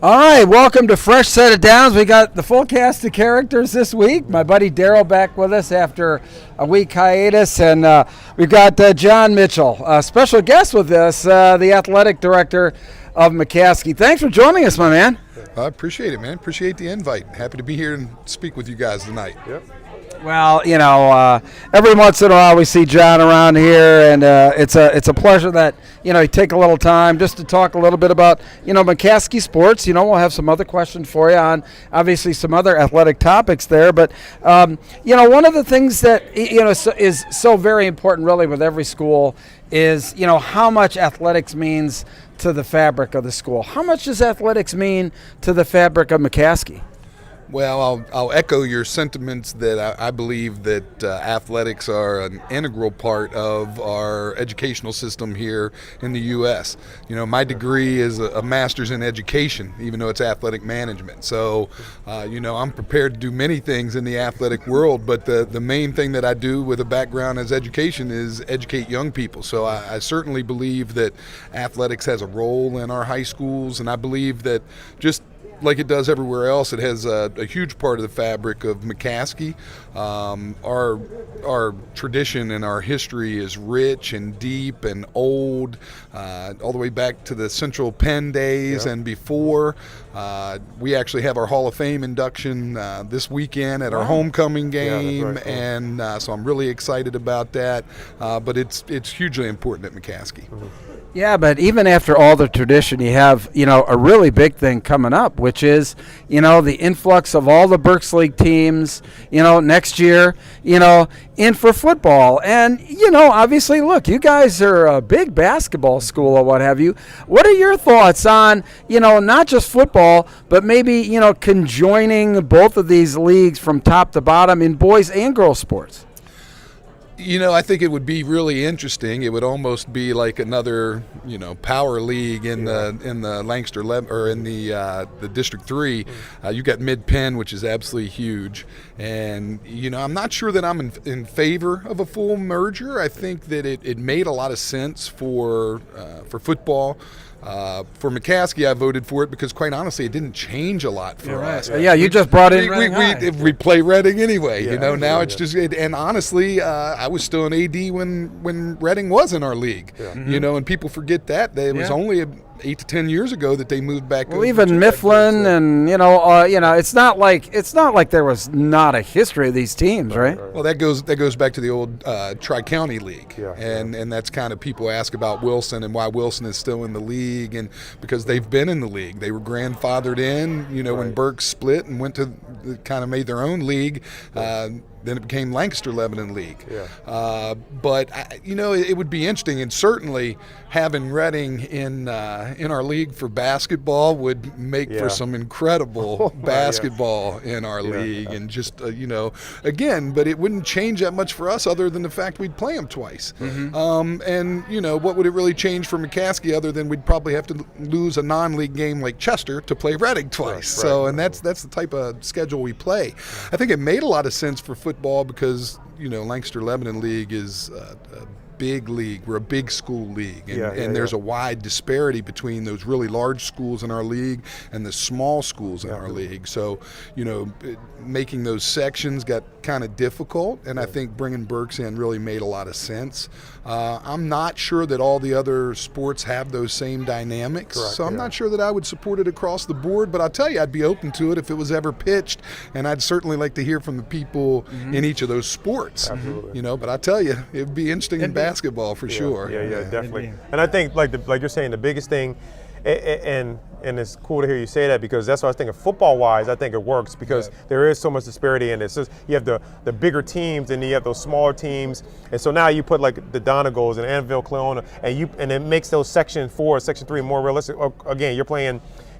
All right, welcome to Fresh Set of Downs. We got the full cast of characters this week. My buddy Darryl back with us after a week hiatus, and we've got John Mitchell, a special guest with us, the athletic director of McCaskey. Thanks for joining us, my man. I appreciate it, man. Appreciate the invite. Happy to be here and speak with you guys tonight. Yep. Well, you know, every once in a while we see John around here, and it's a pleasure that, you take a little time just to talk a little bit about, McCaskey sports. We'll have some other questions for you on, obviously, some other athletic topics there. But, one of the things that, is so very important really with every school is, how much athletics means to the fabric of the school. How much does athletics mean to the fabric of McCaskey? Well, I'll echo your sentiments that I believe that athletics are an integral part of our educational system here in the U.S. My degree is a master's in education, even though it's athletic management. So, I'm prepared to do many things in the athletic world, but the main thing that I do with a background as education is educate young people. So I certainly believe that athletics has a role in our high schools, and I believe that just like it does everywhere else, it has a huge part of the fabric of McCaskey. Our tradition and our history is rich and deep and old, all the way back to the Central Penn days and before. We actually have our Hall of Fame induction this weekend at our homecoming game, that's right, cool. And so I'm really excited about that. But it's hugely important at McCaskey. Mm-hmm. Yeah, but even after all the tradition, you have, a really big thing coming up, which is, the influx of all the Berks League teams, next year, in for football. And, obviously, look, you guys are a big basketball school or what have you. What are your thoughts on, not just football, but maybe, conjoining both of these leagues from top to bottom in boys and girls sports? I think it would be really interesting. It would almost be like another, power league in the Lancaster or in the District 3. You got Mid Penn, which is absolutely huge, and I'm not sure that I'm in favor of a full merger. I think that it made a lot of sense for football. For McCaskey, I voted for it because, quite honestly, it didn't change a lot for us. Yeah, you just brought in Reading High. We play Reading anyway. Now it's just. And honestly, I was still an AD when Reading was in our league. Yeah. And people forget that it was only 8 to 10 years ago that they moved back. Well, even Mifflin, and it's not like there was not a history of these teams, right? Well, that goes back to the old Tri-County League, Yeah. and that's kind of people ask about Wilson and why Wilson is still in the league, and because they've been in the league, they were grandfathered in. When Berks split and went to kind of made their own league. Then it became Lancaster Lebanon League. Yeah. But it would be interesting, and certainly having Reading in our league for basketball would make for some incredible basketball in our league, and just again, but it wouldn't change that much for us other than the fact we'd play them twice. Mm-hmm. And what would it really change for McCaskey other than we'd probably have to lose a non-league game like Chester to play Reading twice. Right. So, and that's the type of schedule we play. I think it made a lot of sense for football because Lancaster Lebanon League is a big league. We're a big school league, and there's a wide disparity between those really large schools in our league and the small schools in our league. So making those sections got kind of difficult, and I think bringing Berks in really made a lot of sense. I'm not sure that all the other sports have those same dynamics. Correct, so I'm not sure that I would support it across the board, but I'll tell you, I'd be open to it if it was ever pitched, and I'd certainly like to hear from the people in each of those sports. Absolutely. But I tell you, it would be interesting in basketball for sure. Yeah, definitely. And I think, like you're saying, the biggest thing, and it's cool to hear you say that, because that's what I was thinking. Football-wise, I think it works because there is so much disparity in it. So you have the bigger teams, and you have those smaller teams, and so now you put like the Donegals and Annville, Cleona, and it makes those Section 4, Section 3 more realistic. Again,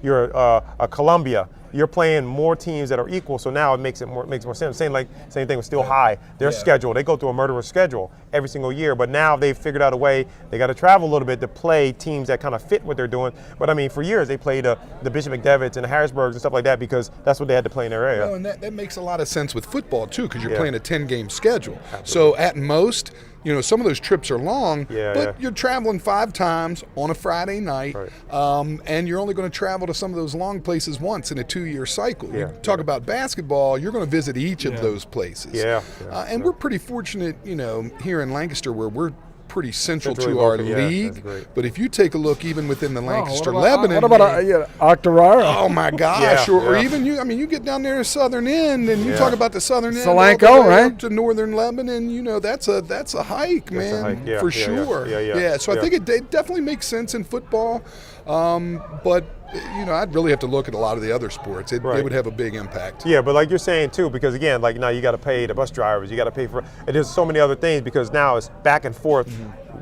you're a Columbia, you're playing more teams that are equal. So now it makes more sense. Same thing with Steel High. Their schedule, they go through a murderous schedule every single year. But now they've figured out a way. They got to travel a little bit to play teams that kind of fit what they're doing. But I mean, for years they played the Bishop McDevitt's and the Harrisburgs and stuff like that because that's what they had to play in their area. Well, and that makes a lot of sense with football too, because you're playing a 10-game schedule. Absolutely. So at most, some of those trips are long, but you're traveling 5 times on a Friday night, and you're only going to travel to some of those long places once in a 2-year cycle. You talk about basketball, you're going to visit each of those places. And we're pretty fortunate, here in Lancaster where we're pretty central to our league. But if you take a look even within the Lancaster Lebanon, what about Octorara? Oh my gosh! Or even you get down there to Southern End, and you talk about the Southern End, Solanco, right, up to Northern Lebanon. That's a hike, man, for sure. So I think it definitely makes sense in football, but I'd really have to look at a lot of the other sports. It would have a big impact. Yeah, but like you're saying too, because again, like now you got to pay the bus drivers, you got to pay for, and there's so many other things because now it's back and forth.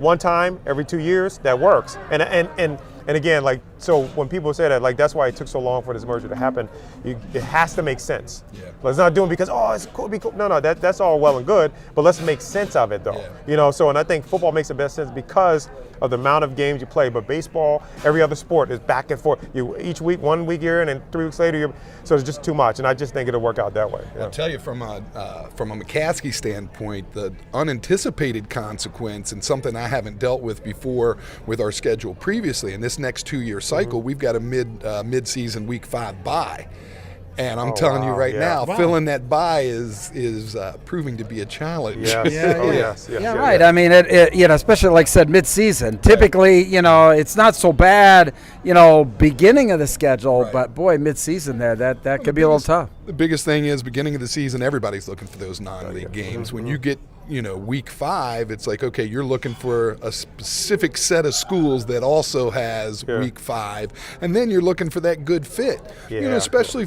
One time every 2 years, that works. And again, like, so when people say that, like, that's why it took so long for this merger to happen. It has to make sense. Let's not do it because, it's cool, be cool. No, that's all well and good, but let's make sense of it, though. So, and I think football makes the best sense because of the amount of games you play. But baseball, every other sport is back and forth. Each week, 1 week you're in, and 3 weeks later so it's just too much. And I just think it'll work out that way. I'll tell you from a McCaskey standpoint, the unanticipated consequence and something I haven't dealt with before with our schedule previously, and this next 2-year cycle, we've got a mid-season week 5 bye. And I'm telling you right now, filling that bye is proving to be a challenge. Right. I mean, especially like I said, mid-season. Typically, it's not so bad, beginning of the schedule, but boy, mid-season there, that could be a little tough. The biggest thing is beginning of the season, everybody's looking for those non-league games. When you get week 5, it's like, okay, you're looking for a specific set of schools that also has week 5, and then you're looking for that good fit. Especially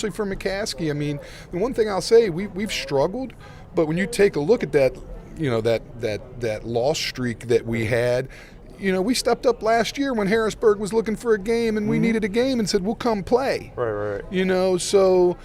for McCaskey. I mean, the one thing I'll say, we've struggled, but when you take a look at that, that loss streak that we had. We stepped up last year when Harrisburg was looking for a game, and we needed a game, and said, "We'll come play." Right. So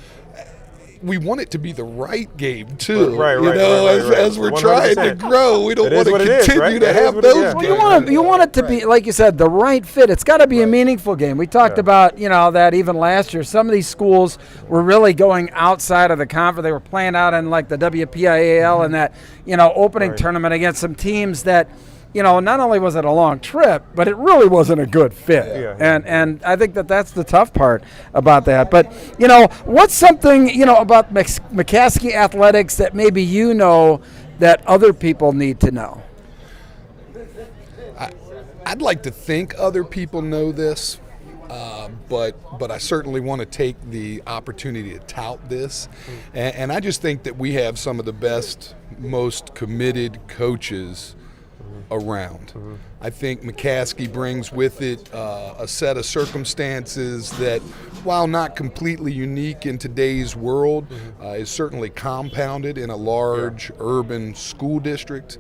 we want it to be the right game too. As we're 100%. Trying to grow, we don't want to continue to have those games. Well, you want it to be, like you said, the right fit. It's got to be a meaningful game. We talked about that even last year. Some of these schools were really going outside of the conference. They were playing out in like the WPIAL and that opening tournament against some teams that. Not only was it a long trip, but it really wasn't a good fit. And I think that's the tough part about that. But, what's something, about McCaskey athletics that maybe that other people need to know? I'd like to think other people know this, but I certainly want to take the opportunity to tout this. And I just think that we have some of the best, most committed coaches around. I think McCaskey brings with it a set of circumstances that, while not completely unique in today's world, is certainly compounded in a large urban school district.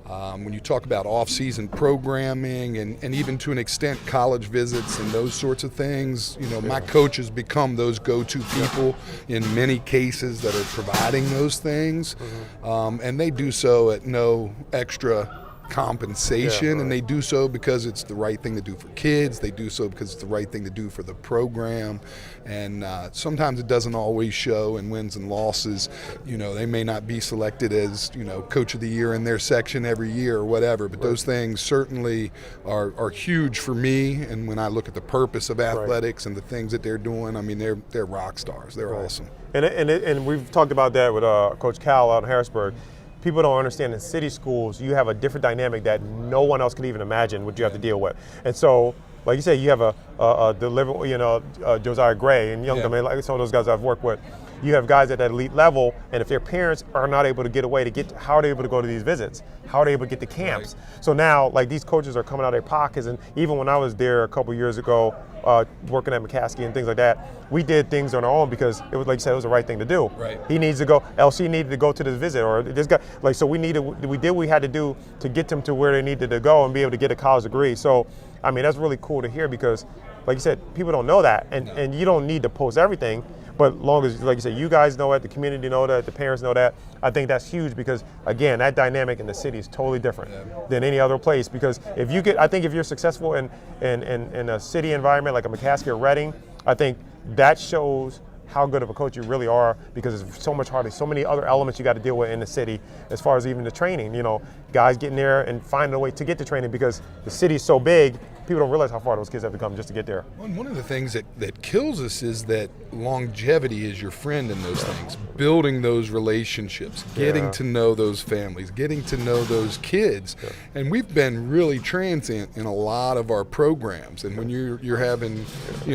When you talk about off-season programming and even to an extent college visits and those sorts of things, my coaches become those go-to people in many cases that are providing those things, and they do so at no extra compensation, and they do so because it's the right thing to do for kids. They do so because it's the right thing to do for the program, and sometimes it doesn't always show in wins and losses. They may not be selected as coach of the year in their section every year or whatever, but those things certainly are huge for me. And when I look at the purpose of athletics and the things that they're doing, I mean, they're rock stars. They're awesome. And we've talked about that with Coach Cal out in Harrisburg. People don't understand in city schools, you have a different dynamic that no one else could even imagine what you have to deal with. And so, like you say, you have Josiah Gray and Young, like some of those guys I've worked with. You have guys at that elite level, and if their parents are not able to get away how are they able to go to these visits? How are they able to get to camps? So now, like, these coaches are coming out of their pockets, and even when I was there a couple years ago, working at McCaskey and things like that, we did things on our own because it was, like you said, it was the right thing to do. He needs to go. LC needed to go to this visit, or this guy. Like, so we did what we had to do to get them to where they needed to go and be able to get a college degree. So, I mean, that's really cool to hear because like you said, people don't know that, and you don't need to post everything. But long as, like you said, you guys know it, the community know that, the parents know that, I think that's huge because, again, that dynamic in the city is totally different than any other place. Because I think if you're successful in a city environment like a McCaskey or Reading, I think that shows how good of a coach you really are because it's so much harder, so many other elements you got to deal with in the city as far as even the training, guys getting there and finding a way to get to training because the city is so big, people don't realize how far those kids have to come just to get there. One of the things that kills us is that longevity is your friend in those things. Building those relationships, getting to know those families, getting to know those kids. Yeah. And we've been really transient in a lot of our programs. And when you're having,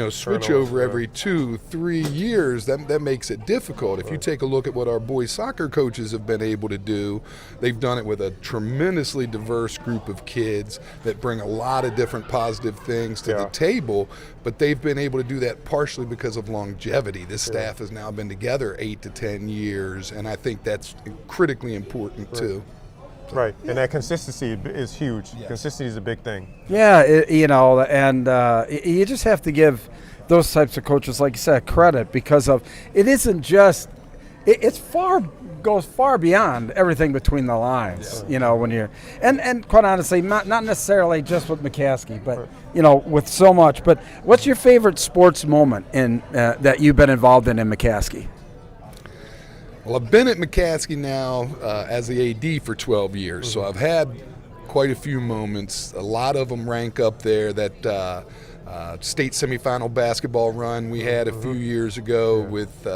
switch over every 2-3 years, that makes it difficult. If you take a look at what our boys soccer coaches have been able to do, they've done it with a tremendously diverse group of kids that bring a lot of different positive things to the table, but they've been able to do that partially because of longevity. This staff has now been together 8 to 10 years, and I think that's critically important too. Right, and that consistency is huge. Consistency is a big thing. Yeah, you just have to give those types of coaches, like you said, credit because of it isn't just goes far beyond everything between the lines. When you're and quite honestly, not necessarily just with McCaskey, but with so much. But what's your favorite sports moment in that you've been involved in McCaskey? Well, I've been at McCaskey now as the AD for 12 years, so I've had quite a few moments. A lot of them rank up there. That state semifinal basketball run we had a few years ago with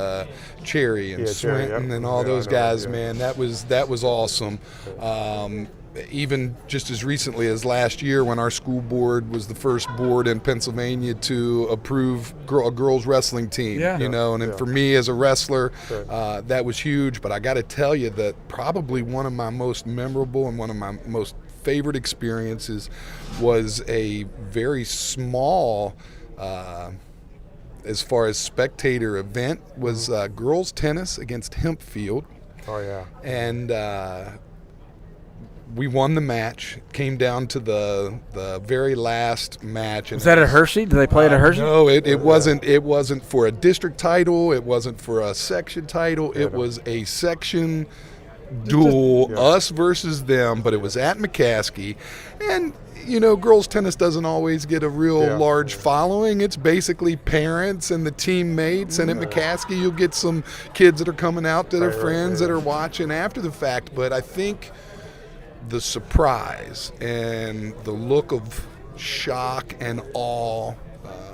Cherry and Swinton and all those guys, man, that was awesome. Even just as recently as last year when our school board was the first board in Pennsylvania to approve a girls wrestling team, and for me as a wrestler, that was huge. But I got to tell you that probably one of my most memorable and one of my most favorite experiences was a very small, as far as spectator event, was girls tennis against Hempfield. Oh yeah. And we won the match. Came down to the very last match. Was that at Hershey? Did they play it at Hershey? No, it wasn't. It wasn't for a district title. It wasn't for a section title. It was a section duel, us versus them, but it was at McCaskey. And girls tennis doesn't always get a real large following. It's basically parents and the teammates, and at McCaskey you'll get some kids that are coming out to their friends that are watching after the fact. But I think the surprise and the look of shock and awe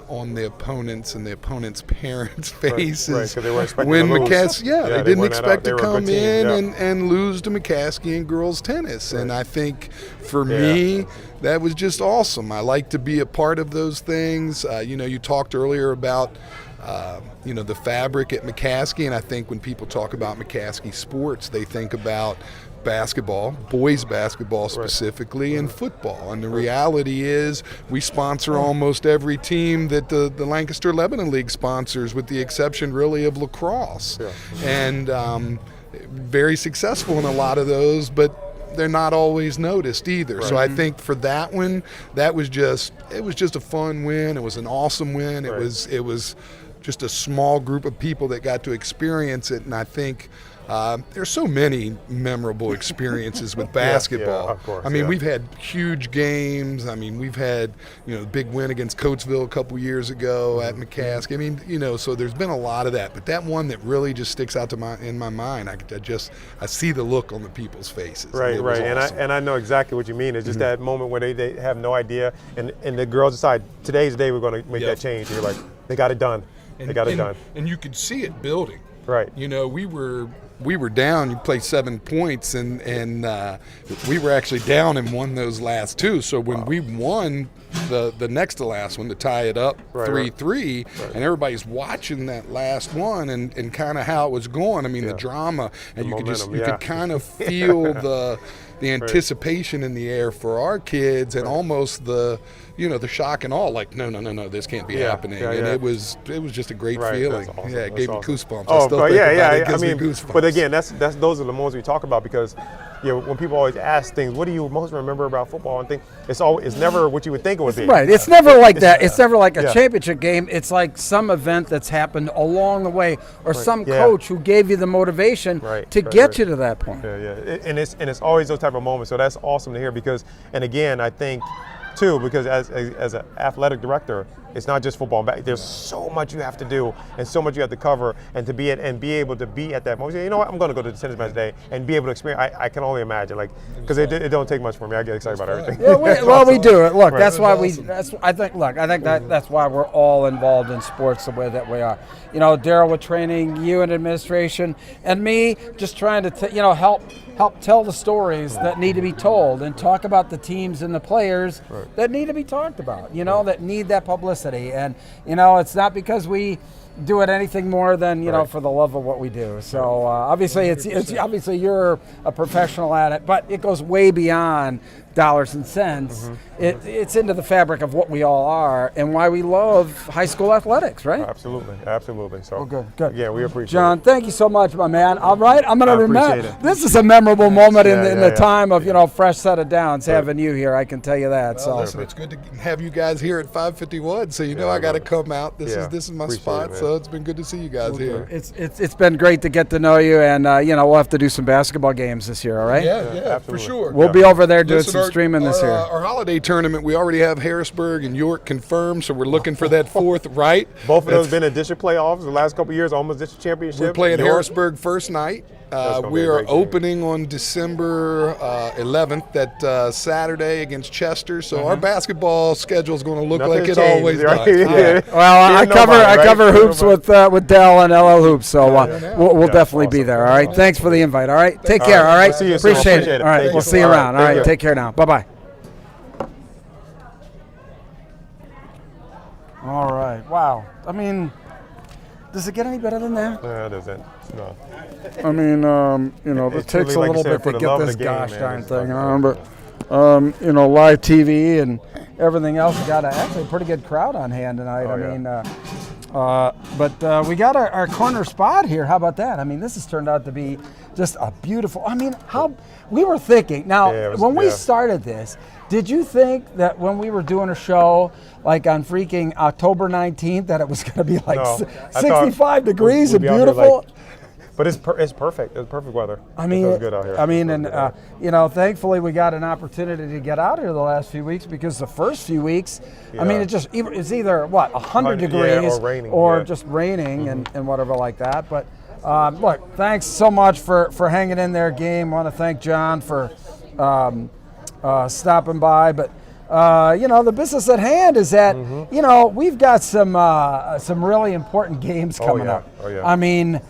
on the opponents and the opponents' parents' faces when McCaskey, they didn't expect to come in and lose to McCaskey in girls tennis. And I think for me, that was just awesome. I like to be a part of those things. You talked earlier about the fabric at McCaskey, and I think when people talk about McCaskey sports, they think about basketball, boys basketball specifically, and football. And the reality is we sponsor almost every team that the Lancaster Lebanon League sponsors, with the exception really of lacrosse. And very successful in a lot of those, but they're not always noticed either. So I think for that one, it was just a fun win. It was an awesome win. It was just a small group of people that got to experience it, and I think there's so many memorable experiences with basketball. Of course, we've had huge games. We've had the big win against Coatesville a couple years ago at McCaskey. So there's been a lot of that. But that one that really just sticks out in my mind, I see the look on the people's faces. Right. Awesome. And I know exactly what you mean. It's just that moment where they have no idea, and the girls decide today's the day we're going to make that change. And you're like, they got it done. And you could see it building. Right. We were down. You played 7 points, and we were actually down and won those last two. So when we won the next to last one to tie it up 3-3, and everybody's watching that last one and kind of how it was going. The drama, and you could kind of feel the anticipation in the air for our kids, and almost the shock and awe, like no, this can't be happening. And it was just a great feeling. Awesome. It gave me goosebumps. Oh, I still think about it. It gives me goosebumps. But again, that's those are the moments we talk about because, when people always ask things, what do you most remember about football and things, it's never what you would think it would be. Right. It's never like that. It's never like a championship game. It's like some event that's happened along the way, or some coach who gave you the motivation to get you to that point. And it's always those type of moments. So that's awesome to hear because, and again, I think too, because as an athletic director, it's not just football. There's so much you have to do and so much you have to cover, and to be able to be at that moment. You know what? I'm going to go to the tennis match today and be able to experience. I can only imagine, because it don't take much for me. I get excited about everything. Yeah, we do it. Look, that's why I think that's why we're all involved in sports the way that we are. Darryl with training, you in administration, and me just trying to help tell the stories that need to be told and talk about the teams and the players that need to be talked about. That need that publicity. And it's not because we do it anything more than for the love of what we do. So obviously it's obviously you're a professional at it, but it goes way beyond dollars and cents. It's into the fabric of what we all are and why we love high school athletics, right? Absolutely. So good. Yeah, we appreciate John, it. thank you so much, my man. All right, I'm going to remember. This is a memorable moment in the time of fresh set of downs having you here. I can tell you that. Well, listen, it's good to have you guys here at 551. So I got to come out. This is my spot. So it's been good to see you guys here. It's been great to get to know you, and we'll have to do some basketball games this year. All right? Yeah, for sure. We'll be over there doing some streaming this year. Our holiday tournament, we already have Harrisburg and York confirmed, so we're looking for that fourth, right? Both of those been in district playoffs the last couple of years, almost district championship. We're playing Harrisburg first night. We are opening on December 11th, that Saturday against Chester. So our basketball schedule is going to look like it always does. Well, I cover hoops with Dell and LL Hoops, so we'll definitely be there. All right. Thanks for the invite. All right. Take care. All right. Appreciate it. All right. We'll see you around. All right. Take care now. Bye-bye. All right. Wow. I mean, does it get any better than that? No, it doesn't. No. I mean, it takes a little bit to get this gosh darn thing on, but live TV and everything else, we got actually a pretty good crowd on hand tonight. But we got our corner spot here. How about that? I mean, this has turned out to be just a beautiful. I mean, how we were thinking. Now, when we started this, did you think that when we were doing a show like on freaking October 19th that it was going to be like 65 degrees and beautiful? But it's perfect. It's perfect weather. I mean, it feels good out here. I mean, and thankfully we got an opportunity to get out here the last few weeks because the first few weeks, I mean, it's either 100 degrees or raining, just raining and whatever like that. But look, thanks so much for hanging in there, game. I want to thank John for stopping by, but. The business at hand is that we've got some really important games coming up. I mean,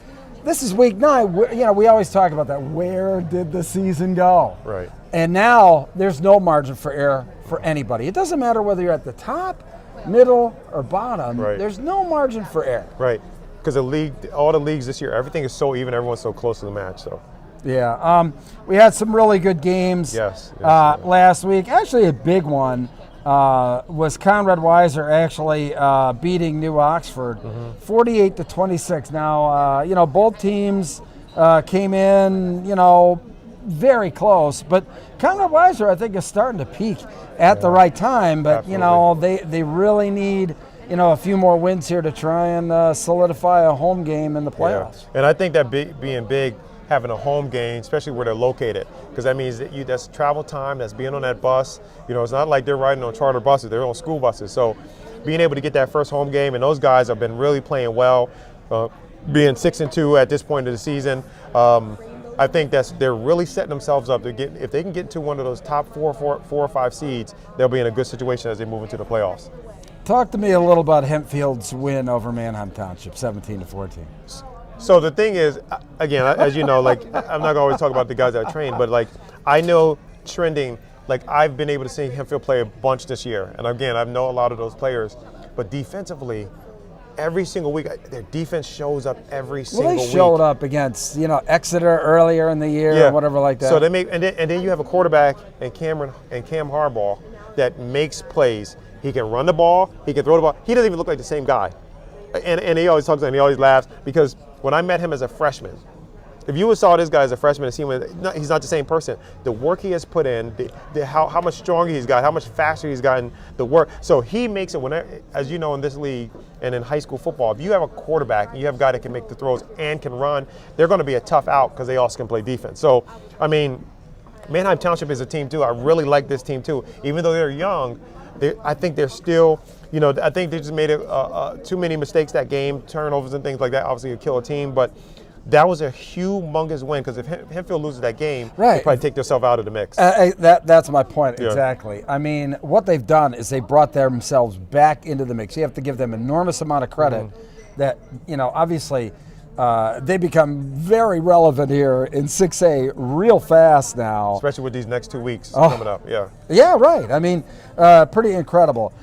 this is week 9. We always talk about that. Where did the season go? Right. And now there's no margin for error for anybody. It doesn't matter whether you're at the top, middle, or bottom. Right. There's no margin for error. Right. Because all the leagues this year, everything is so even. Everyone's so close to the match. So. Yeah. We had some really good games last week. Actually, a big one was Conrad Weiser actually beating New Oxford 48-26. Now, both teams came in, very close. But Conrad Weiser, I think, is starting to peak at the right time. But, they really need a few more wins here to try and solidify a home game in the playoffs. Yeah. And I think that being big, having a home game, especially where they're located, because that means that that's travel time, that's being on that bus. It's not like they're riding on charter buses, they're on school buses. So being able to get that first home game, and those guys have been really playing well, being 6-2 at this point of the season. I think they're really setting themselves up to get, if they can get into one of those top four or five seeds, they'll be in a good situation as they move into the playoffs. Talk to me a little about Hempfield's win over Manheim Township, 17-14. So the thing is, again, as you know, I'm not going to always talk about the guys that I train, but I know trending, I've been able to see Hempfield play a bunch this year. And again, I know a lot of those players, but defensively, every single week, their defense shows up every single week. Well, they showed up against, Exeter earlier in the year or whatever like that. So they make, and then you have a quarterback and Cam Harbaugh that makes plays. He can run the ball, he can throw the ball. He doesn't even look like the same guy. And he always talks and he always laughs because when I met him as a freshman, if you saw this guy as a freshman and see him, he's not the same person. The work he has put in, how much stronger he's got, how much faster he's gotten, the work. So he makes it, as you know, in this league and in high school football, if you have a quarterback and you have a guy that can make the throws and can run, they're going to be a tough out because they also can play defense. So, I mean, Manheim Township is a team too. I really like this team too. Even though they're young, I think they're still, I think they just made too many mistakes that game, turnovers and things like that. Obviously, it'll kill a team, but that was a humongous win because if Hempfield loses that game, they probably take themselves out of the mix. That's my point, exactly. I mean, what they've done is they brought themselves back into the mix. You have to give them enormous amount of credit that, obviously they become very relevant here in 6A real fast now. Especially with these next 2 weeks coming up, Yeah, right. I mean, pretty incredible.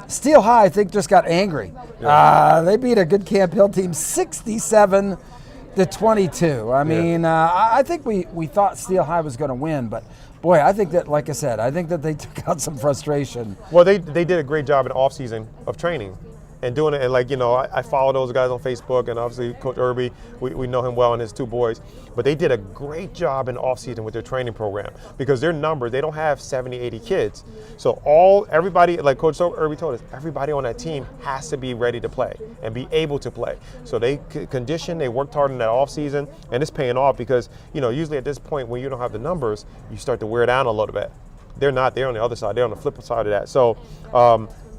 Steel High, I think, just got angry. They beat a good Camp Hill team 67-22. I mean, I think we thought Steel High was going to win, but boy, I think that, like I said, I think that they took out some frustration. Well, they did a great job in off season of training and doing it. And I follow those guys on Facebook, and obviously Coach Irby, we know him well and his two boys. But they did a great job in off season with their training program because their numbers, they don't have 70, 80 kids. So everybody, like Coach Irby told us, everybody on that team has to be ready to play and be able to play. So they conditioned, they worked hard in that off season, and it's paying off because, usually at this point when you don't have the numbers, you start to wear down a little bit. They're not. They're on the other side. They're on the flip side of that. So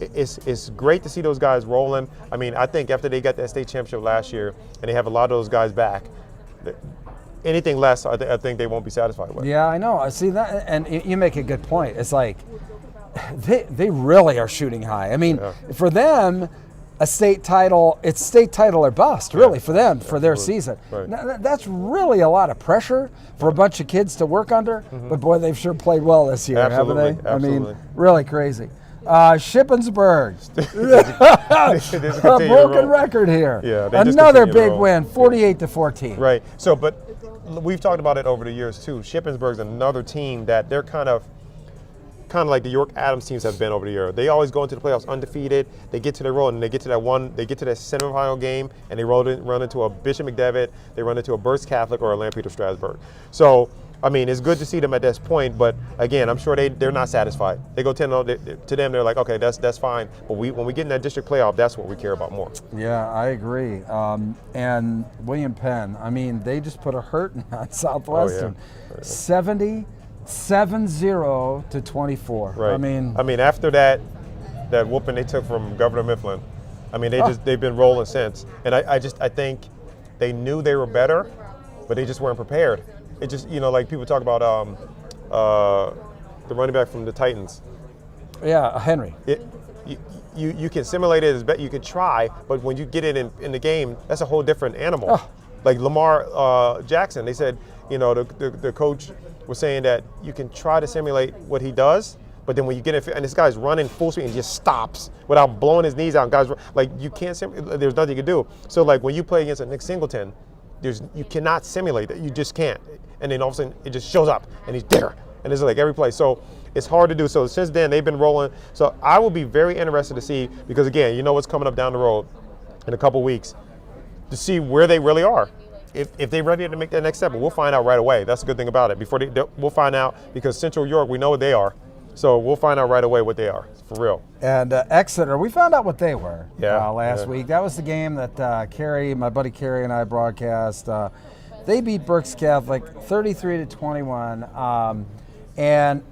it's great to see those guys rolling. I mean, I think after they got that state championship last year and they have a lot of those guys back, anything less, I think they won't be satisfied with. Yeah, I know. I see that, and you make a good point. It's like they really are shooting high. I mean, for them, a state title, it's state title or bust, really, for them, for their season. Right. Now, that's really a lot of pressure for a bunch of kids to work under, but boy, they've sure played well this year, haven't they? Absolutely. I mean, really crazy. Shippensburg, a broken record here. Yeah, another big win, 48-14. Right. So, but we've talked about it over the years too. Shippensburg's another team that they're kind of like the York Adams teams have been over the year. They always go into the playoffs undefeated. They get to the road and they get to that semifinal game and they run into a Bishop McDevitt, they run into a Burst Catholic or a Lampeter Strasburg. So, I mean, it's good to see them at this point, but again, I'm sure they're not satisfied. They go 10-0, to them they're like, okay, that's fine. But when we get in that district playoff, that's what we care about more. Yeah, I agree. And William Penn, I mean, they just put a hurting on Southwestern. 70-24. Right. I mean, after that whooping they took from Governor Mifflin, I mean, they've been rolling since. And I think they knew they were better, but they just weren't prepared. It just, like people talk about the running back from the Titans. Yeah, Henry. You can simulate it as best you can try, but when you get it in the game, that's a whole different animal. Oh. Like Lamar Jackson, they said, the coach was saying that you can try to simulate what he does, but then when you get it, and this guy's running full speed and just stops without blowing his knees out, and guys, like you can't, there's nothing you can do. So like when you play against a Nick Singleton, you cannot simulate that. You just can't. And then all of a sudden it just shows up and he's there. And it's like every play. So it's hard to do. So since then they've been rolling. So I will be very interested to see, because again, what's coming up down the road in a couple weeks, to see where they really are. If they're ready to make that next step, we'll find out right away. That's the good thing about it. We'll find out, because Central York, we know what they are. So we'll find out right away what they are, for real. And Exeter, we found out what they were last week. That was the game that my buddy Kerry and I broadcast. They beat Berks Catholic 33-21. And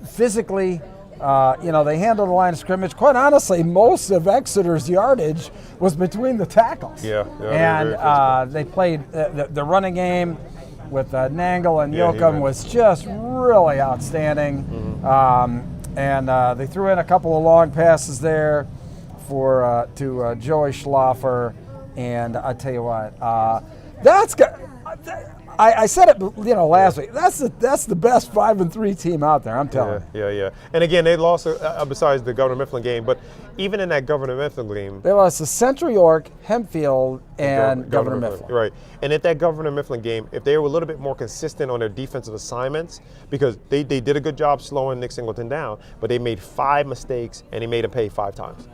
physically, they handled the line of scrimmage. Quite honestly, most of Exeter's yardage was between the tackles. And they played the running game with Nangle and Yoakum was just really outstanding. And they threw in a couple of long passes there to Joey Schlaffer. And I tell you what, that's good. I said it, last week. That's the best 5-3 team out there. I'm telling you. Yeah. And again, they lost besides the Governor Mifflin game, but even in that Governor Mifflin game, they lost to Central York, Hempfield, and Governor Mifflin. Right. And at that Governor Mifflin game, if they were a little bit more consistent on their defensive assignments, because they did a good job slowing Nick Singleton down, but they made 5 mistakes and he made him pay 5 times.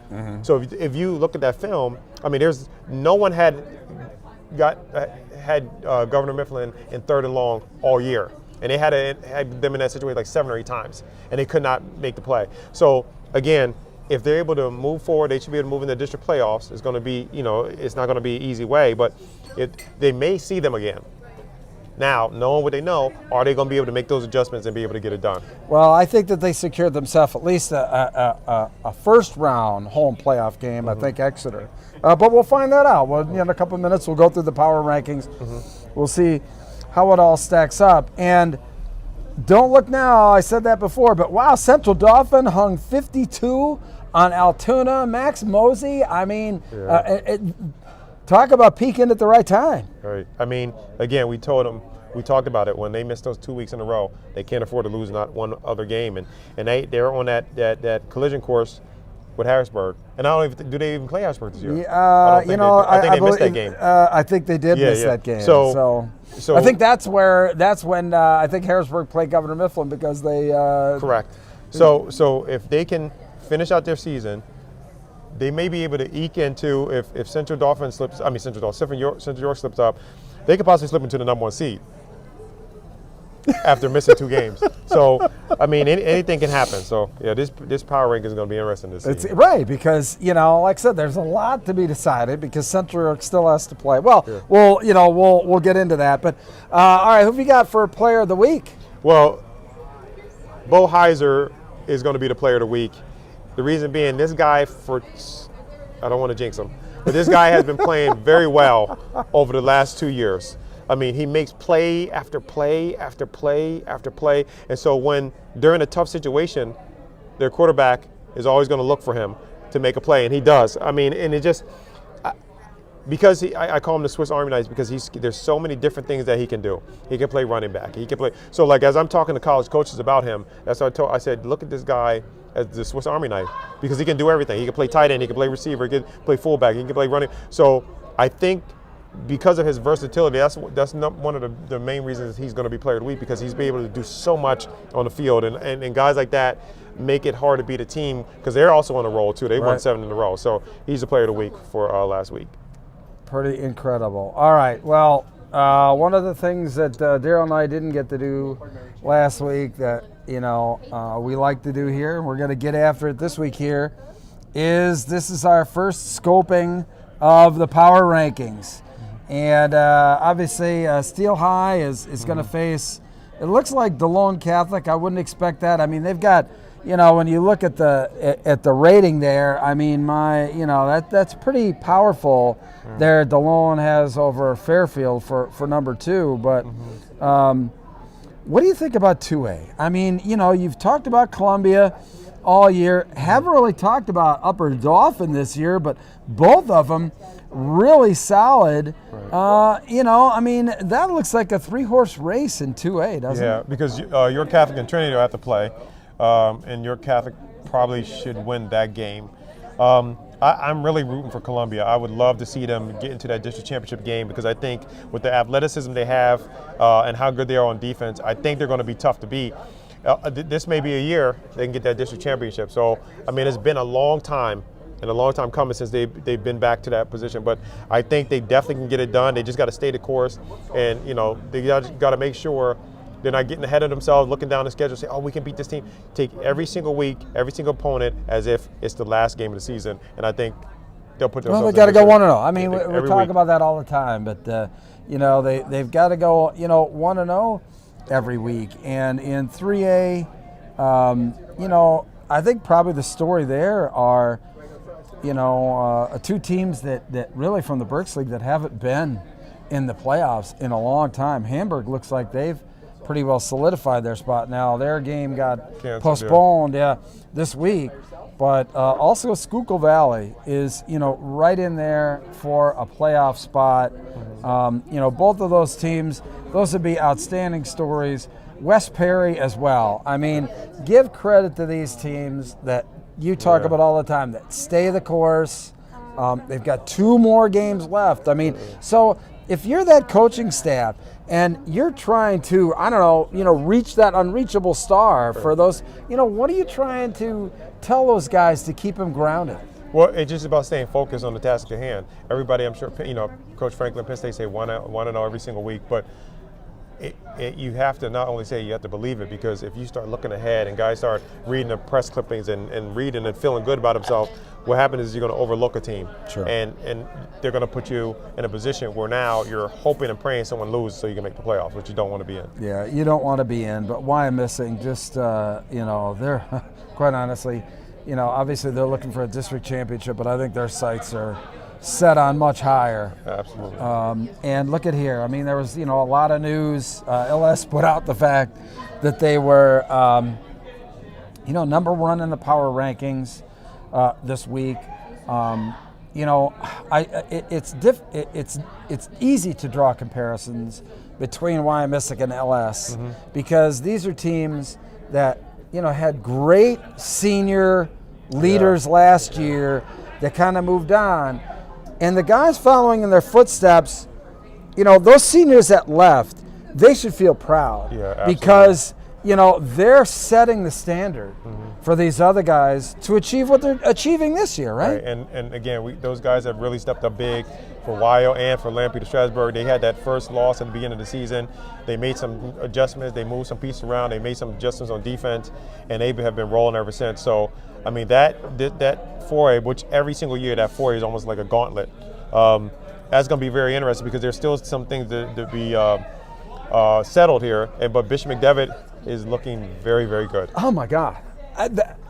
So if you look at that film, I mean, no one had had Governor Mifflin in 3rd and long all year, and they had them in that situation like 7 or 8 times, and they could not make the play. So again, if they're able to move forward, they should be able to move in the district playoffs. It's going to be, it's not going to be an easy way, but they may see them again. Now, knowing what they know, are they going to be able to make those adjustments and be able to get it done? Well, I think that they secured themselves at least a first-round home playoff game. I think Exeter, but we'll find that out. In a couple of minutes, we'll go through the power rankings. We'll see how it all stacks up. And don't look now. I said that before, but wow, Central Dauphin hung 52 on Altoona. Max Mosey. I mean, talk about peaking at the right time. Right. I mean, again, we talked about it when they missed those 2 weeks in a row. They can't afford to lose not one other game, and they're on that collision course with Harrisburg. And I don't even do they even play Harrisburg this year? I think they missed that game. I think they did miss that game. So I think that's when I think Harrisburg played Governor Mifflin because they correct. So if they can finish out their season, they may be able to eke into if Central York slips up, they could possibly slip into the number 1 seed after missing 2 games. So I mean, anything can happen. So yeah, this power ranking is going to be interesting to see. It's right, because like I said, there's a lot to be decided because Central York still has to play. Well, we'll get into that. But all right, who have you got for Player of the Week? Well, Bo Heiser is going to be the Player of the Week. The reason being, this guy I don't want to jinx him, but this guy has been playing very well over the last 2 years. I mean, he makes play after play after play after play. And so when during a tough situation, their quarterback is always going to look for him to make a play, and he does. I mean, and it just because I call him the Swiss Army knife because there's so many different things that he can do. He can play running back. He can play. So like as I'm talking to college coaches about him, that's what I said, look at this guy as the Swiss Army knife because he can do everything. He can play tight end. He can play receiver. He can play fullback. He can play running. So I think because of his versatility, that's one of the main reasons he's going to be Player of the Week because he's been able to do so much on the field. And guys like that make it hard to beat a team because they're also on a roll too. They won 7 in a row. So he's the Player of the Week for last week. Pretty incredible. All right. Well, one of the things that Darryl and I didn't get to do last week that, we like to do here, and we're going to get after it this week here, is this is our first scoping of the power rankings. And obviously, Steel High is going to face, it looks like DeLone Catholic. I wouldn't expect that. I mean, they've got, when you look at the rating there, I mean, that's pretty powerful. There, DeLone has over Fairfield for number 2. But what do you think about 2A? I mean, you've talked about Columbia all year. Haven't really talked about Upper Dauphin this year, but both of them really solid. Right. I mean, that looks like a 3-horse race in 2A, doesn't it? Yeah, because York Catholic and Trinity will have to play, and York Catholic probably should win that game. I'm really rooting for Columbia. I would love to see them get into that district championship game because I think with the athleticism they have and how good they are on defense, I think they're going to be tough to beat. This may be a year they can get that district championship. So, I mean, it's been a long time and a long time coming since they've been back to that position. But I think they definitely can get it done. They just got to stay the course, and they got to make sure they're not getting ahead of themselves, looking down the schedule, say, oh, we can beat this team. Take every single week, every single opponent as if it's the last game of the season, and I think they'll put themselves. Well, they got to go 1-0. I mean, we talk about that all the time, but they've got to go 1-0 every week, and in 3A, I think probably the story there are, 2 teams that really from the Berks League that haven't been in the playoffs in a long time. Hamburg looks like they've pretty well solidified their spot now. Their game got postponed this week, but also Schuylkill Valley is right in there for a playoff spot. Both of those teams, those would be outstanding stories. West Perry as well. I mean, give credit to these teams that you talk about all the time that stay the course. They've got 2 more games left. I mean, so if you're that coaching staff and you're trying to, reach that unreachable star for those, what are you trying to tell those guys to keep them grounded? Well, it's just about staying focused on the task at hand. Everybody, I'm sure, Coach Franklin, Penn State say 1-0 every single week, but you have to not only say, you have to believe it, because if you start looking ahead and guys start reading the press clippings and reading and feeling good about themselves, what happens is you're going to overlook a team. Sure. And they're going to put you in a position where now you're hoping and praying someone loses so you can make the playoffs, which you don't want to be in. Yeah, you don't want to be in, but why I'm missing, just, they're, quite honestly, obviously they're looking for a district championship, but I think their sights are set on much higher. Absolutely. And look at here. I mean, there was, a lot of news. LS put out the fact that they were, number one in the power rankings this week. It's easy to draw comparisons between Wyomissing and LS because these are teams that, had great senior leaders last year that kind of moved on. And the guys following in their footsteps, those seniors that left, they should feel proud because, they're setting the standard for these other guys to achieve what they're achieving this year, right? And again, those guys have really stepped up big for Wyo and for Lampe to Strasburg. They had that first loss at the beginning of the season. They made some adjustments. They moved some pieces around. They made some adjustments on defense, and they have been rolling ever since. So, I mean, that 4A, which every single year that 4A is almost like a gauntlet, that's going to be very interesting because there's still some things to be settled here. But Bishop McDevitt is looking very, very good. Oh, my God.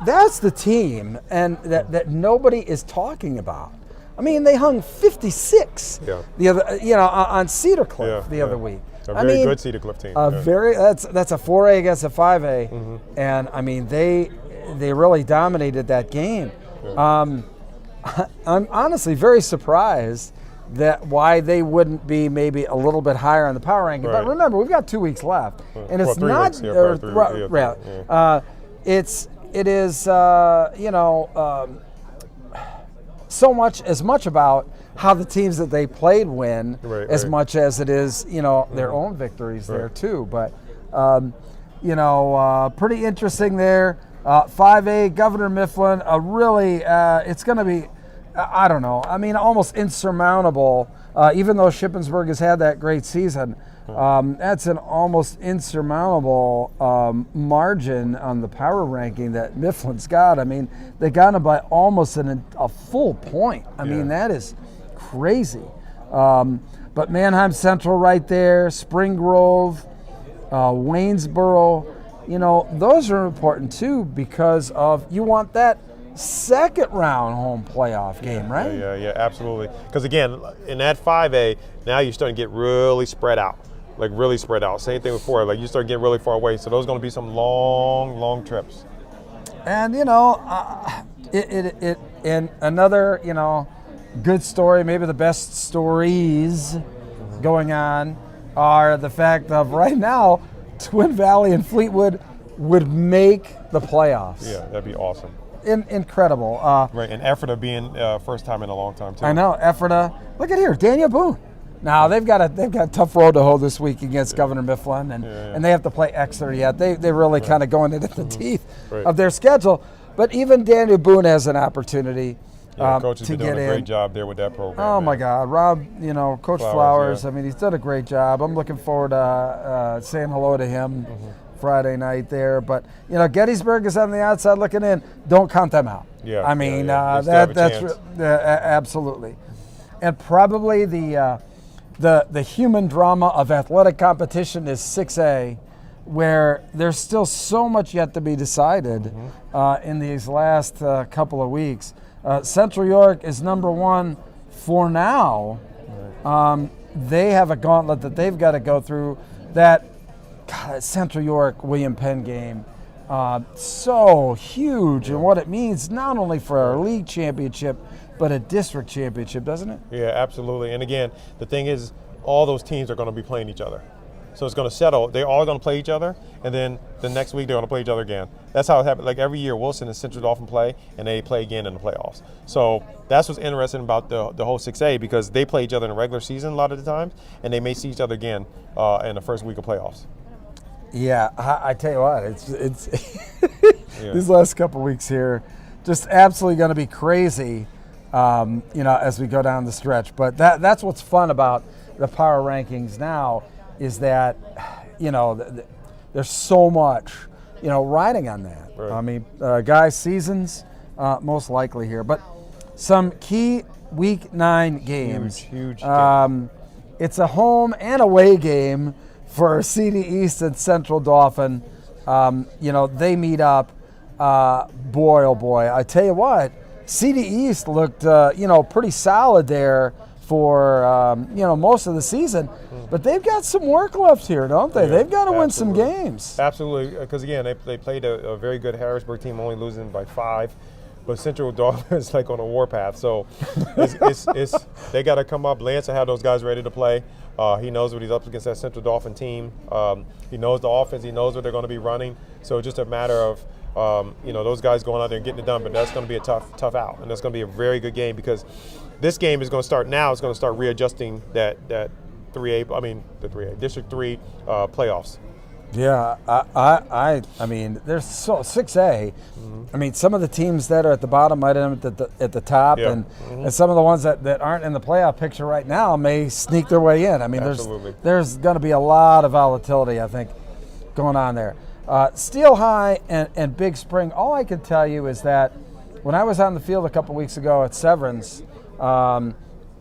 That's the team and that nobody is talking about. I mean, they hung 56 the other, on Cedar Cliff the other week. A very good Cedar Cliff team. That's a 4A against a 5A, and I mean they really dominated that game. I'm honestly very surprised that why they wouldn't be maybe a little bit higher on the power ranking. But remember, we've got 2 weeks left, and it's not. It is so much about how the teams that they played win as much as it is their own victories there too. But pretty interesting there. 5A Governor Mifflin, it's going to be I don't know. I mean, almost insurmountable. Even though Shippensburg has had that great season, that's an almost insurmountable margin on the power ranking that Mifflin's got. I mean, they got him by almost a full point. I mean, that is crazy. But Manheim Central right there, Spring Grove, Waynesboro, those are important too because of you want that second round home playoff game, right? Yeah, absolutely. Because again, in that 5A, now you're starting to get really spread out. Like really spread out. Same thing with 4A. Like you start getting really far away. So those are going to be some long trips. And and another good story, maybe the best stories going on are the fact of right now, Twin Valley and Fleetwood would make the playoffs. Yeah, that'd be awesome. Incredible. Right, and Ephrata being first time in a long time too. I know, Ephrata. Look at here, Daniel Boone. Now they've got a tough road to hoe this week against Governor Mifflin, and they have to play Exeter yet. They really kind of going into the teeth of their schedule. But even Daniel Boone has an opportunity. Coach has to been doing a great job there with that program. Oh my God, Rob, Coach Flowers. I mean, he's done a great job. I'm looking forward to saying hello to him Friday night there. But Gettysburg is on the outside looking in. Don't count them out. Yeah, I mean that's absolutely, and probably the human drama of athletic competition is 6A, where there's still so much yet to be decided in these last couple of weeks. Central York is number one for now. They have a gauntlet that they've got to go through. That Central York William Penn game, so huge and what it means not only for our league championship, but a district championship, doesn't it? Yeah, absolutely. And again, the thing is, all those teams are going to be playing each other. So it's going to settle. They're all going to play each other, and then the next week they're going to play each other again. That's how it happens. Like every year, Wilson and Central Dauphin play, and they play again in the playoffs. So that's what's interesting about the whole 6A, because they play each other in the regular season a lot of the times, and they may see each other again in the first week of playoffs. Yeah, I tell you what, it's these last couple of weeks here, just absolutely going to be crazy. as we go down the stretch. But that's what's fun about the power rankings now is that, there's so much, riding on that. Right. I mean, guys, seasons most likely here. But some key Week 9 games. Huge game. It's a home and away game for CD East and Central Dauphin. They meet up. Boy, oh boy. I tell you what, CD East looked, pretty solid there for, most of the season. But they've got some work left here, don't they? Yeah, they've got to win some games. Absolutely, because again, they played a very good Harrisburg team, only losing by 5. But Central Dauphin is like on a warpath, so they got to come up. Lance will have those guys ready to play. He knows what he's up against, that Central Dauphin team. He knows the offense. He knows what they're going to be running. So it's just a matter of those guys going out there and getting it done. But that's going to be a tough out, and that's going to be a very good game because this game is going to start now. It's going to start readjusting that 3A, District 3 playoffs. Yeah, I mean, there's 6A. I mean, some of the teams that are at the bottom might end up at the top, Yeah. and some of the ones that aren't in the playoff picture right now may sneak their way in. I mean, there's going to be a lot of volatility, I think, going on there. Steel High and Big Spring, all I can tell you is that when I was on the field a couple weeks ago at Severance,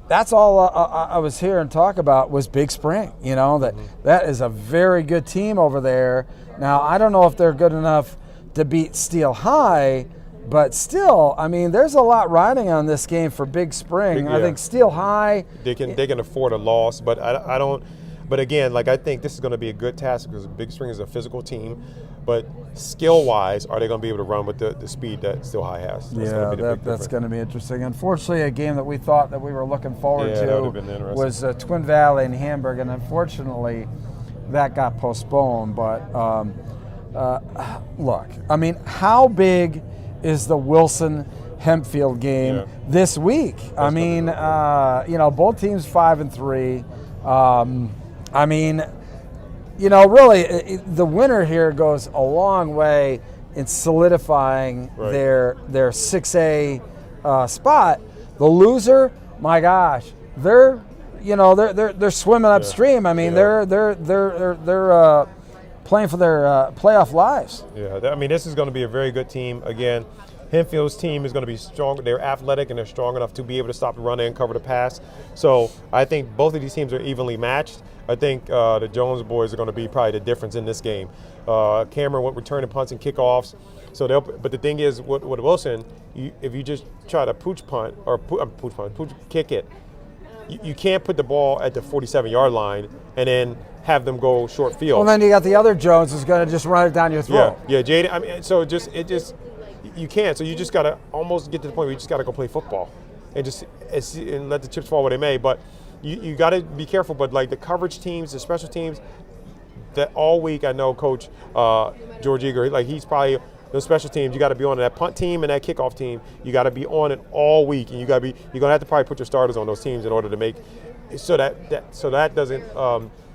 that's all I was hearing talk about was Big Spring. That is a very good team over there. Now, I don't know if they're good enough to beat Steel High, but still, I mean, there's a lot riding on this game for Big Spring. I think Steel High, they can afford a loss, but I don't. But again, I think this is going to be a good task because Big Spring is a physical team. But skill-wise, are they going to be able to run with the speed that Steel High has? That's going to be interesting. Unfortunately, a game that we thought that we were looking forward that would have to been interesting. was Twin Valley and Hamburg, and unfortunately, that got postponed. But look, I mean, how big is the Wilson Hempfield game this week? I mean, both teams 5-3. I mean, really, the winner here goes a long way in solidifying their 6A spot. The loser, my gosh, they're swimming upstream. I mean, they're playing for their playoff lives. Yeah, I mean, this is going to be a very good team. Again, Henfield's team is going to be strong. They're athletic and they're strong enough to be able to stop the run and cover the pass. So I think both of these teams are evenly matched. I think the Jones boys are going to be probably the difference in this game. Cameron went returning punts and kickoffs. So but the thing is, with Wilson, if you just try to pooch kick it, you can't put the ball at the 47-yard line and then have them go short field. Well, then you got the other Jones who's going to just run it down your throat. Yeah, Jaden. I mean, so you can't. So you just got to almost get to the point where you just got to go play football and let the chips fall where they may. But you got to be careful. But the coverage teams, the special teams, that all week I know Coach George Eager, he's probably those special teams. You got to be on that punt team and that kickoff team. You got to be on it all week, and you're gonna have to probably put your starters on those teams in order to make so that doesn't.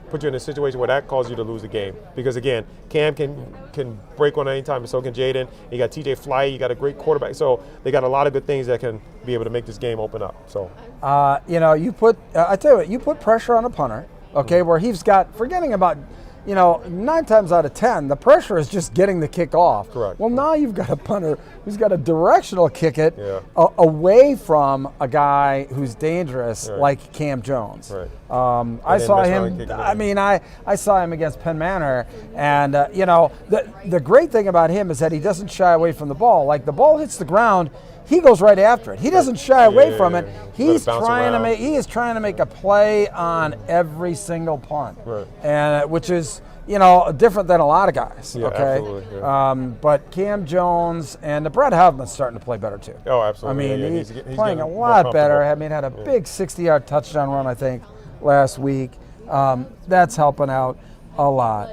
Put you in a situation where that causes you to lose the game. Because again, Cam can break one at any time, and so can Jaden. You got TJ Flight, you got a great quarterback. So they got a lot of good things that can be able to make this game open up. So I tell you what, you put pressure on a punter, okay, where he's got, forgetting about 9 times out of 10, the pressure is just getting the kick off. Correct. Well, now you've got a punter who's got a directional kick it away from a guy who's dangerous like Cam Jones. Right. I saw him. I mean, I saw him against Penn Manor, and the great thing about him is that he doesn't shy away from the ball. Like the ball hits the ground, he goes right after it. He doesn't shy away from it. He is trying to make a play on every single punt, and which is different than a lot of guys. Yeah, okay, absolutely, yeah. But Cam Jones and Brett Hubman's starting to play better too. Oh, absolutely. I mean, he's playing a lot better. I mean, had a big 60-yard touchdown run, I think, last week. That's helping out a lot.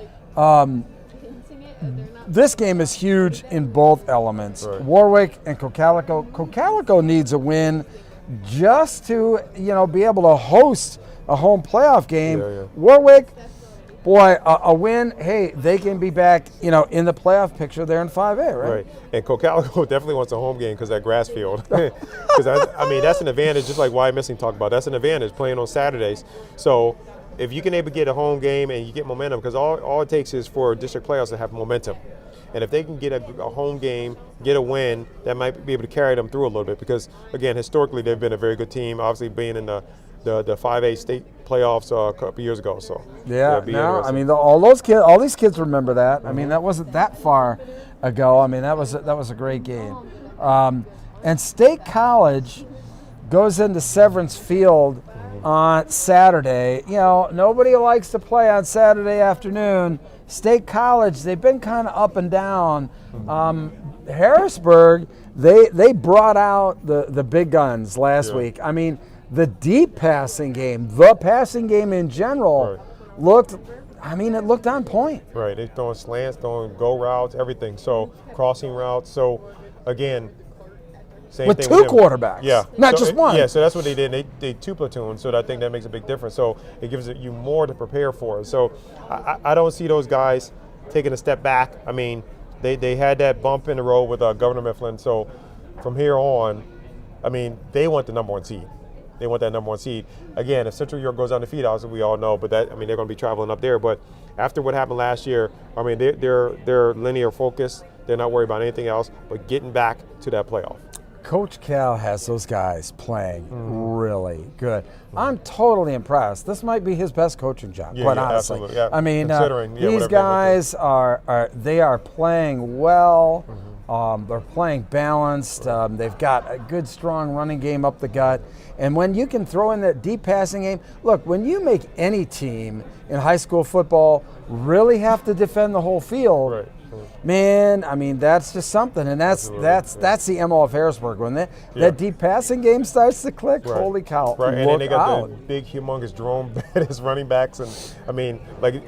This game is huge in both elements. Right. Warwick and Cocalico. Cocalico needs a win just to be able to host a home playoff game. Yeah. Warwick, boy, a win, hey, they can be back, in the playoff picture there in 5A, right? Right. And Cocalico definitely wants a home game because that grass field. Because, that's an advantage, just like Wyatt Missing talked about. That's an advantage, playing on Saturdays. So if you can able to get a home game and you get momentum, because all it takes is for district playoffs to have momentum. And if they can get a home game, get a win, that might be able to carry them through a little bit. Because, again, historically, they've been a very good team, obviously being in the 5A state playoffs a couple years ago. So yeah, all these kids remember that. I mean, that wasn't that far ago. I mean, that was a great game. And State College goes into Severance Field on Saturday. Nobody likes to play on Saturday afternoon. State College, they've been kind of up and down. Harrisburg, they brought out the big guns last week. I mean, the deep passing game, the passing game in general, looked on point. Right, they're throwing slants, throwing go routes, everything. So crossing routes. So again, same with thing two with quarterbacks, not just one. Yeah, so that's what they did. They two platoons, so I think that makes a big difference. So it gives you more to prepare for. So I don't see those guys taking a step back. I mean, they had that bump in the road with Governor Mifflin. So from here on, I mean, they want the number one seed. They want that number one seed. Again, if Central York goes undefeated, obviously we all know, but they're going to be traveling up there. But after what happened last year, I mean, they're linear focused. They're not worried about anything else but getting back to that playoff. Coach Cal has those guys playing really good. I'm totally impressed. This might be his best coaching job, quite honestly. Absolutely. Yeah. I mean, these whatever guys are playing well. They're playing balanced. They've got a good, strong running game up the gut. And when you can throw in that deep passing game, look, when you make any team in high school football really have to defend the whole field, man, I mean, that's just something. And that's the MO of Harrisburg. When that deep passing game starts to click, holy cow, Right, and then they got out. the big, humongous Jerome as running backs. And, I mean,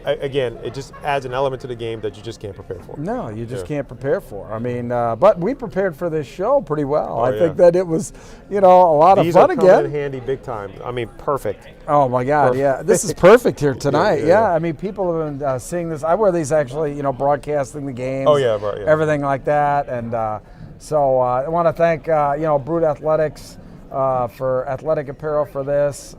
again, it just adds an element to the game that you just can't prepare for. No, you just can't prepare for. I mean, but we prepared for this show pretty well. I think that it was, a lot of fun again. These are coming in handy big time. I mean, perfect. Oh, my God, yeah. This is perfect here tonight. Yeah, I mean, people have been seeing this. I wear these actually, broadcasting the games. Oh, yeah, right. Yeah. Everything like that. And so I want to thank, Brood Athletics for athletic apparel for this.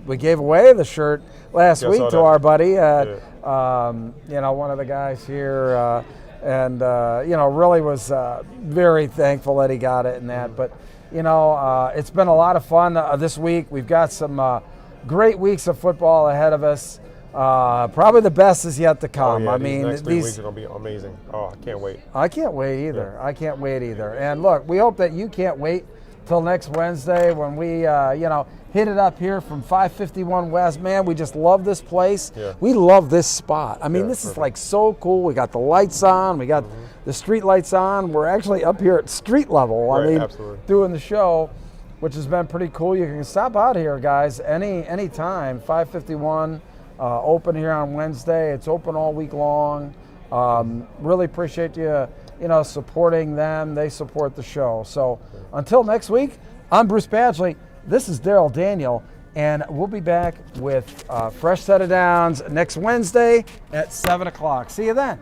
We gave away the shirt last week to our buddy, one of the guys here, and really was very thankful that he got it and that. But, it's been a lot of fun this week. We've got some great weeks of football ahead of us. Probably the best is yet to come. I mean, next 3 weeks are going to be amazing. Oh, I can't wait. I can't wait either. I can't wait either. And look, we hope that you can't wait till next Wednesday when we, hit it up here from 551 West. Man, we just love this place. Yeah. We love this spot. I mean, this is like so cool. We got the lights on. We got the street lights on. We're actually up here at street level. Right, I mean, absolutely. doing the show, which has been pretty cool. You can stop out here, guys, any time. 551. Open here on Wednesday. It's open all week long. Really appreciate you, supporting them. They support the show. So until next week, I'm Bruce Badgley. This is Darryl Daniel, and we'll be back with a fresh set of downs next Wednesday at 7 o'clock. See you then.